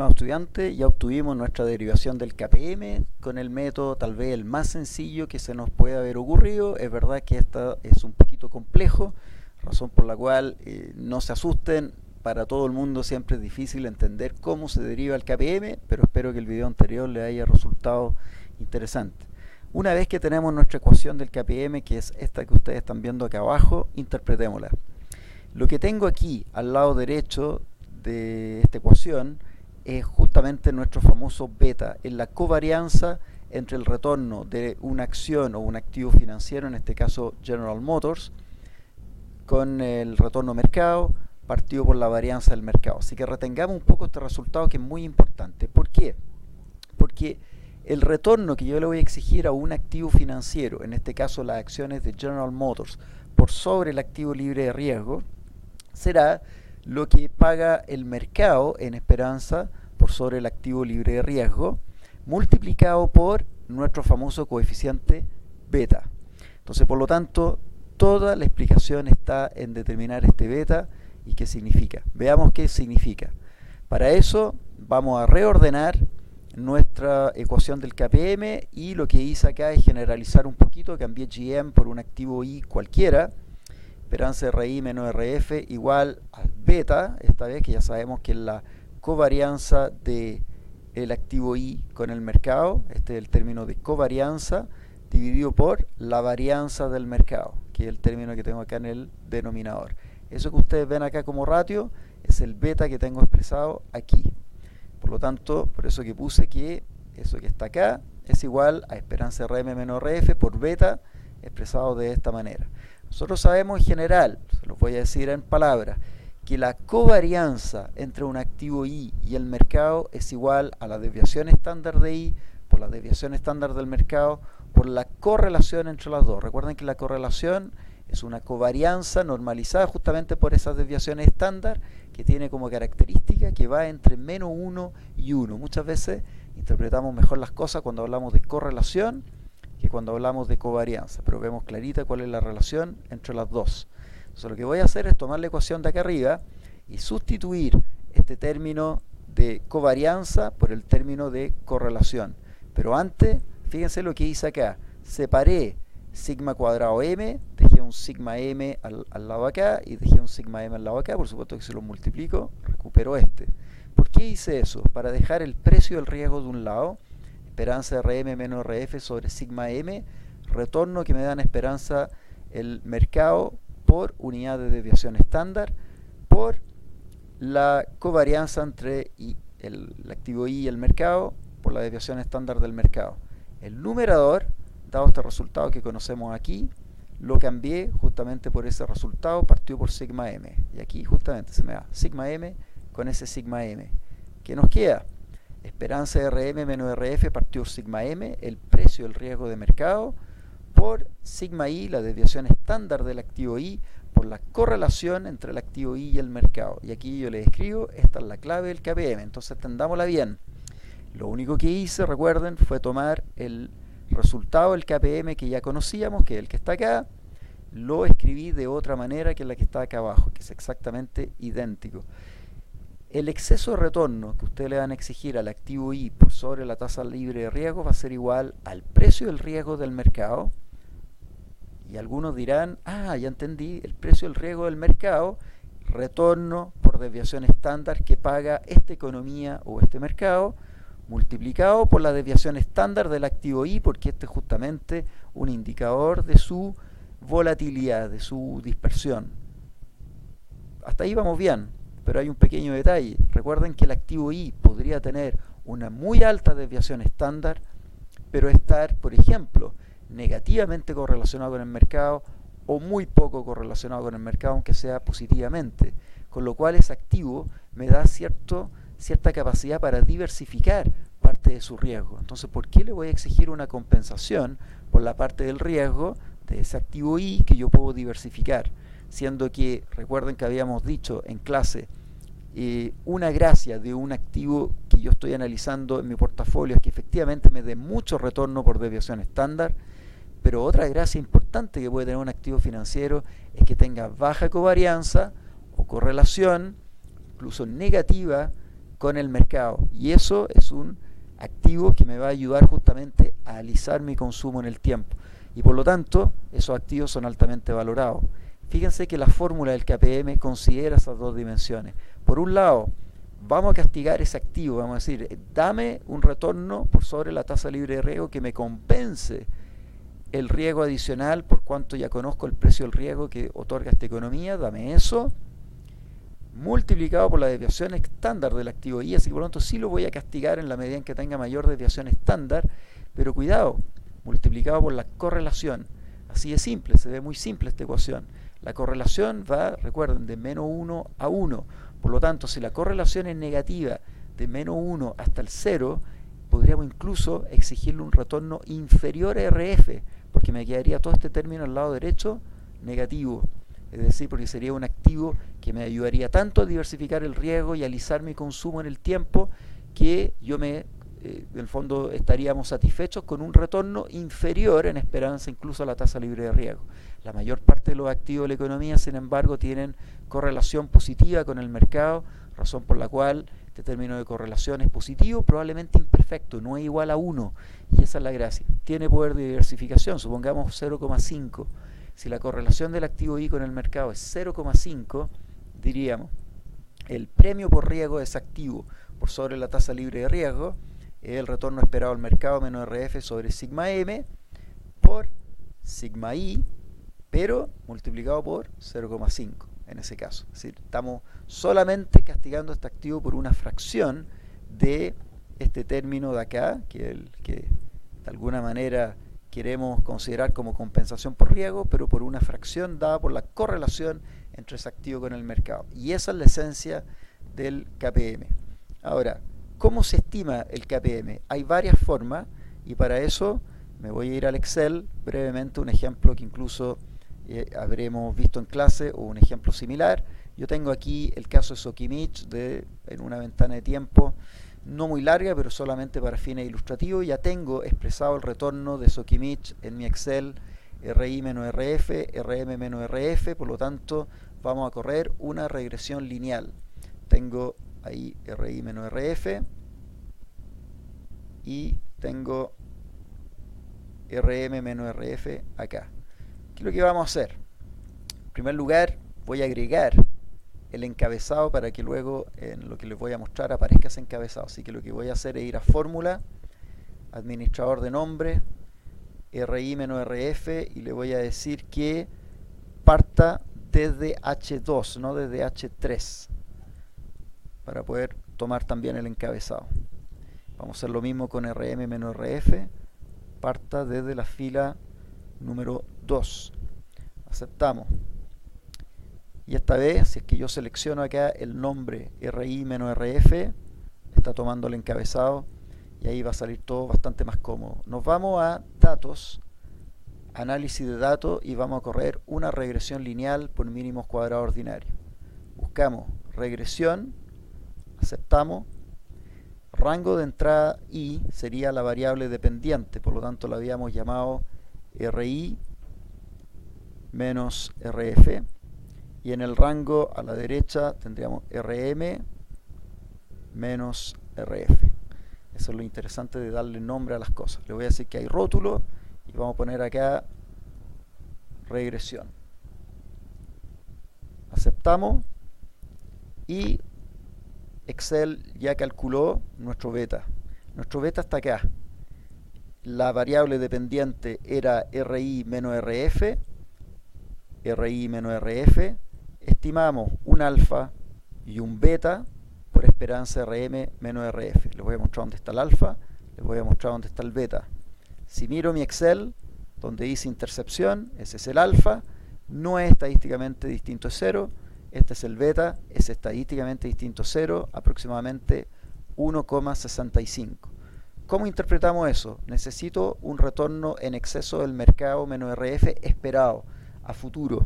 Estimado estudiante, ya obtuvimos nuestra derivación del KPM con el método tal vez el más sencillo que se nos puede haber ocurrido. Es verdad que esta es un poquito complejo, razón por la cual no se asusten. Para todo el mundo siempre es difícil entender cómo se deriva el KPM, pero espero que el video anterior le haya resultado interesante. Una vez que tenemos nuestra ecuación del KPM, que es esta que ustedes están viendo acá abajo, interpretémosla. Lo que tengo aquí al lado derecho de esta ecuación es justamente nuestro famoso beta, es la covarianza entre el retorno de una acción o un activo financiero, en este caso General Motors, con el retorno mercado partido por la varianza del mercado. Así que retengamos un poco este resultado, que es muy importante. ¿Por qué? Porque el retorno que yo le voy a exigir a un activo financiero, en este caso las acciones de General Motors, por sobre el activo libre de riesgo, será lo que paga el mercado en esperanza por sobre el activo libre de riesgo, multiplicado por nuestro famoso coeficiente beta. Entonces, por lo tanto, toda la explicación está en determinar este beta y qué significa. Veamos qué significa. Para eso vamos a reordenar nuestra ecuación del KPM, y lo que hice acá es generalizar un poquito. Cambié GM por un activo I cualquiera, esperanza RI menos RF igual a beta, esta vez que ya sabemos que es la covarianza del activo I con el mercado. Este es el término de covarianza, dividido por la varianza del mercado, que es el término que tengo acá en el denominador. Eso que ustedes ven acá como ratio es el beta que tengo expresado aquí. Por lo tanto, por eso que puse que eso que está acá es igual a esperanza RM menos RF por beta, expresado de esta manera. Nosotros sabemos en general, se los voy a decir en palabras, que la covarianza entre un activo I y el mercado es igual a la desviación estándar de I por la desviación estándar del mercado por la correlación entre las dos. Recuerden que la correlación es una covarianza normalizada justamente por esas desviaciones estándar, que tiene como característica que va entre menos 1 y 1. Muchas veces interpretamos mejor las cosas cuando hablamos de correlación que cuando hablamos de covarianza, pero vemos clarita cuál es la relación entre las dos. Entonces lo que voy a hacer es tomar la ecuación de acá arriba y sustituir este término de covarianza por el término de correlación. Pero antes, fíjense lo que hice acá. Separé sigma cuadrado m, dejé un sigma m al lado acá y dejé un sigma m al lado acá. Por supuesto que si lo multiplico, recupero este. ¿Por qué hice eso? Para dejar el precio del riesgo de un lado, esperanza RM menos RF sobre sigma m, retorno que me dan esperanza el mercado por unidad de desviación estándar, por la covarianza entre el activo I y el mercado, por la desviación estándar del mercado. El numerador, dado este resultado que conocemos aquí, lo cambié justamente por ese resultado partido por sigma m. Y aquí justamente se me da sigma m con ese sigma m. ¿Qué nos queda? Esperanza RM menos RF partido por sigma m, el precio del riesgo de mercado, por sigma I, la desviación estándar del activo I, por la correlación entre el activo I y el mercado. Y aquí yo les escribo, esta es la clave del KPM. Entonces entendámosla bien. Lo único que hice, recuerden, fue tomar el resultado del KPM que ya conocíamos, que es el que está acá, lo escribí de otra manera que la que está acá abajo, que es exactamente idéntico. El exceso de retorno que ustedes le van a exigir al activo I por sobre la tasa libre de riesgo va a ser igual al precio del riesgo del mercado. Y algunos dirán, ah, ya entendí, el precio del riesgo del mercado, retorno por desviación estándar que paga esta economía o este mercado, multiplicado por la desviación estándar del activo I, porque este es justamente un indicador de su volatilidad, de su dispersión. Hasta ahí vamos bien, pero hay un pequeño detalle. Recuerden que el activo I podría tener una muy alta desviación estándar, pero estar, por ejemplo, negativamente correlacionado con el mercado o muy poco correlacionado con el mercado, aunque sea positivamente, con lo cual ese activo me da cierta capacidad para diversificar parte de su riesgo. Entonces, ¿por qué le voy a exigir una compensación por la parte del riesgo de ese activo I que yo puedo diversificar? Siendo que, recuerden que habíamos dicho en clase, una gracia de un activo que yo estoy analizando en mi portafolio es que efectivamente me dé mucho retorno por desviación estándar, pero otra gracia importante que puede tener un activo financiero es que tenga baja covarianza o correlación, incluso negativa, con el mercado. Y eso es un activo que me va a ayudar justamente a alisar mi consumo en el tiempo. Y por lo tanto, esos activos son altamente valorados. Fíjense que la fórmula del KPM considera esas dos dimensiones. Por un lado, vamos a castigar ese activo, vamos a decir, dame un retorno por sobre la tasa libre de riesgo que me compense el riesgo adicional por cuanto ya conozco el precio del riesgo que otorga esta economía, dame eso, multiplicado por la desviación estándar del activo Y, así que por lo tanto sí lo voy a castigar en la medida en que tenga mayor desviación estándar, pero cuidado, multiplicado por la correlación. Así de simple, se ve muy simple esta ecuación. La correlación va, recuerden, de menos 1 a 1. Por lo tanto, si la correlación es negativa de menos 1 hasta el 0, podríamos incluso exigirle un retorno inferior a RF, porque me quedaría todo este término al lado derecho negativo. Es decir, porque sería un activo que me ayudaría tanto a diversificar el riesgo y a alisar mi consumo en el tiempo, que yo en el fondo estaríamos satisfechos con un retorno inferior en esperanza incluso a la tasa libre de riesgo. La mayor parte de los activos de la economía, sin embargo, tienen correlación positiva con el mercado, razón por la cual este término de correlación es positivo, probablemente imperfecto, no es igual a 1, y esa es la gracia. Tiene poder de diversificación, supongamos 0,5. Si la correlación del activo Y con el mercado es 0,5, diríamos, el premio por riesgo de ese activo por sobre la tasa libre de riesgo es el retorno esperado al mercado menos RF sobre sigma M por sigma I, pero multiplicado por 0,5 en ese caso. Es decir, estamos solamente castigando este activo por una fracción de este término de acá, que de alguna manera queremos considerar como compensación por riesgo, pero por una fracción dada por la correlación entre ese activo con el mercado. Y esa es la esencia del KPM. Ahora, ¿cómo se estima el KPM? Hay varias formas, y para eso me voy a ir al Excel, brevemente un ejemplo que incluso habremos visto en clase, o un ejemplo similar. Yo tengo aquí el caso de Sokimich en una ventana de tiempo no muy larga, pero solamente para fines ilustrativos. Ya tengo expresado el retorno de Sokimich en mi Excel, RI menos RF, RM menos RF, por lo tanto vamos a correr una regresión lineal. Tengo ahí RI menos RF y tengo RM menos RF acá. ¿Qué es lo que vamos a hacer? En primer lugar, voy a agregar el encabezado para que luego en lo que les voy a mostrar aparezca ese encabezado. Así que lo que voy a hacer es ir a fórmula, administrador de nombre, RI menos RF, y le voy a decir que parta desde H2, no desde H3, para poder tomar también el encabezado. Vamos a hacer lo mismo con RM menos RF, parta desde la fila número 2. Aceptamos. Y esta vez, si es que yo selecciono acá el nombre RI menos RF, está tomando el encabezado y ahí va a salir todo bastante más cómodo. Nos vamos a datos, análisis de datos, y vamos a correr una regresión lineal por mínimos cuadrados ordinarios. Buscamos regresión, aceptamos. Rango de entrada I sería la variable dependiente, por lo tanto la habíamos llamado RI menos RF, y en el rango a la derecha tendríamos RM menos RF. Eso es lo interesante de darle nombre a las cosas. Le voy a decir que hay rótulo y vamos a poner acá regresión. Aceptamos y Excel ya calculó nuestro beta. Nuestro beta está acá. La variable dependiente era RI menos RF, RI menos RF. Estimamos un alfa y un beta por esperanza RM menos RF. Les voy a mostrar dónde está el alfa, les voy a mostrar dónde está el beta. Si miro mi Excel, donde dice intercepción, ese es el alfa, no es estadísticamente distinto a 0. Este es el beta, es estadísticamente distinto a 0, aproximadamente 1,65. ¿Cómo interpretamos eso? Necesito un retorno en exceso del mercado menos RF esperado a futuro.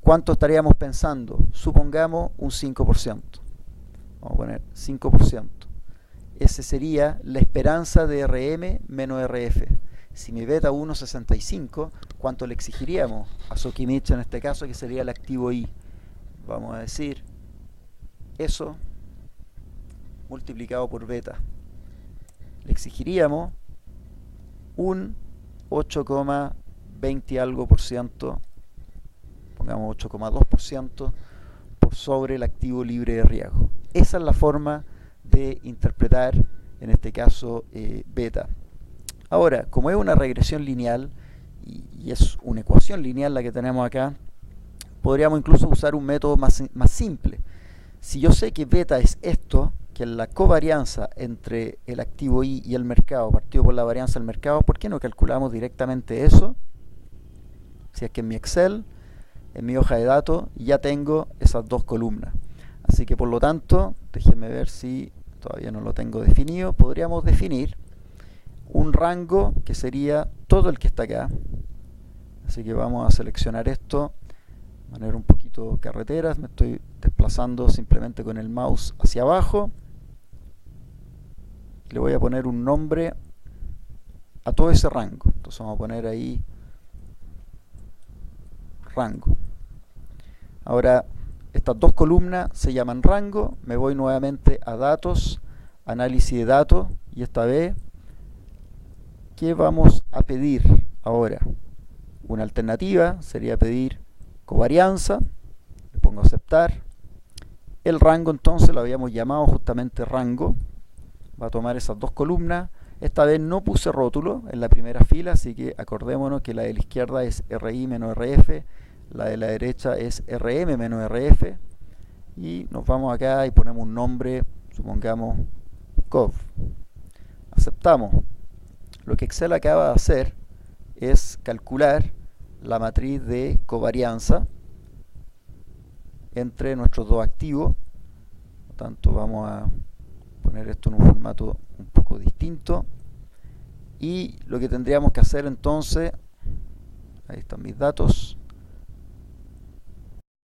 ¿Cuánto estaríamos pensando? Supongamos un 5%. Vamos a poner 5%. Ese sería la esperanza de RM menos RF. Si mi beta 1,65, ¿cuánto le exigiríamos a Sokimich en este caso, que sería el activo I? Vamos a decir eso multiplicado por beta. Le exigiríamos un 8,20 algo por ciento, pongamos 8,2% por sobre el activo libre de riesgo. Esa es la forma de interpretar, en este caso, beta. Ahora, como es una regresión lineal y es una ecuación lineal la que tenemos acá, podríamos incluso usar un método más simple. Si yo sé que beta es esto, que es la covarianza entre el activo I y el mercado partido por la varianza del mercado, ¿por qué no calculamos directamente eso? Si es que en mi Excel, en mi hoja de datos, ya tengo esas dos columnas. Así que por lo tanto, déjenme ver si todavía no lo tengo definido, podríamos definir un rango que sería todo el que está acá. Así que vamos a seleccionar esto de manera un poquito carreteras, me estoy desplazando simplemente con el mouse hacia abajo. Le voy a poner un nombre a todo ese rango. Entonces vamos a poner ahí rango. Ahora, estas dos columnas se llaman rango. Me voy nuevamente a datos, análisis de datos, y esta vez, ¿qué vamos a pedir ahora? Una alternativa sería pedir covarianza. Le pongo aceptar. El rango entonces lo habíamos llamado justamente rango. Va a tomar esas dos columnas. Esta vez no puse rótulo en la primera fila, así que acordémonos que la de la izquierda es RI menos RF, la de la derecha es RM menos RF, y nos vamos acá y ponemos un nombre, supongamos COV. Aceptamos. Lo que Excel acaba de hacer es calcular la matriz de covarianza entre nuestros dos activos. Por lo tanto, vamos a poner esto en un formato un poco distinto, y lo que tendríamos que hacer entonces, ahí están mis datos,